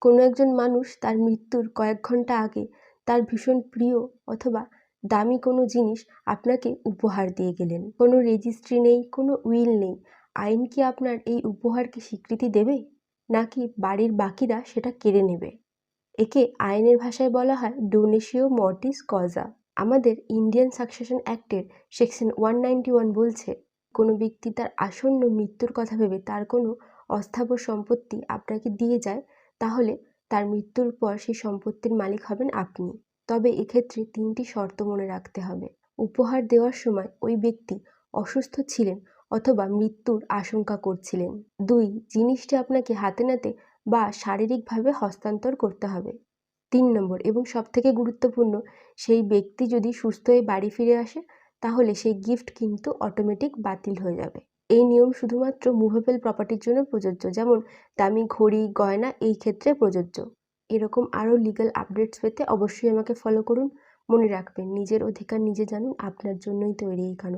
কোনো একজন মানুষ তার মৃত্যুর কয়েক ঘন্টা আগে তার ভীষণ প্রিয় অথবা দামি কোনো জিনিস আপনাকে উপহার দিয়ে গেলেন। কোনো রেজিস্ট্রি নেই, কোনো উইল নেই। আইন কি আপনার এই উপহারকে স্বীকৃতি দেবে, নাকি বাড়ির বাকিরা সেটা কেড়ে নেবে? একে আইনের ভাষায় বলা হয় ডোনেশিও মর্টিস কজা। আমাদের ইন্ডিয়ান সাকসেশন অ্যাক্টের সেকশন 191 বলছে, কোনো ব্যক্তি তার আসন্ন মৃত্যুর কথা ভেবে তার কোনো অস্থাবর সম্পত্তি আপনাকে দিয়ে যায়, তাহলে তার মৃত্যুর পর সেই সম্পত্তির মালিক হবেন আপনি। তবে এক্ষেত্রে 3টি শর্ত মনে রাখতে হবে। উপহার দেওয়ার সময় ওই ব্যক্তি অসুস্থ ছিলেন অথবা মৃত্যুর আশঙ্কা করছিলেন। 2, জিনিসটি আপনাকে হাতে নাতে বা শারীরিকভাবে হস্তান্তর করতে হবে। 3 নম্বর এবং সবথেকে গুরুত্বপূর্ণ, সেই ব্যক্তি যদি সুস্থ হয়ে বাড়ি ফিরে আসে, তাহলে সেই গিফট কিন্তু অটোমেটিক বাতিল হয়ে যাবে। এই নিয়ম শুধুমাত্র মুভেবল প্রপার্টির জন্য প্রযোজ্য, যেমন দামি ঘড়ি, গয়না এই ক্ষেত্রে প্রযোজ্য। এরকম আরও লিগ্যাল আপডেটস পেতে অবশ্যই আমাকে ফলো করুন। মনে রাখবেন, নিজের অধিকার নিজে জানুন, আপনার জন্যই তৈরি এই কানুন।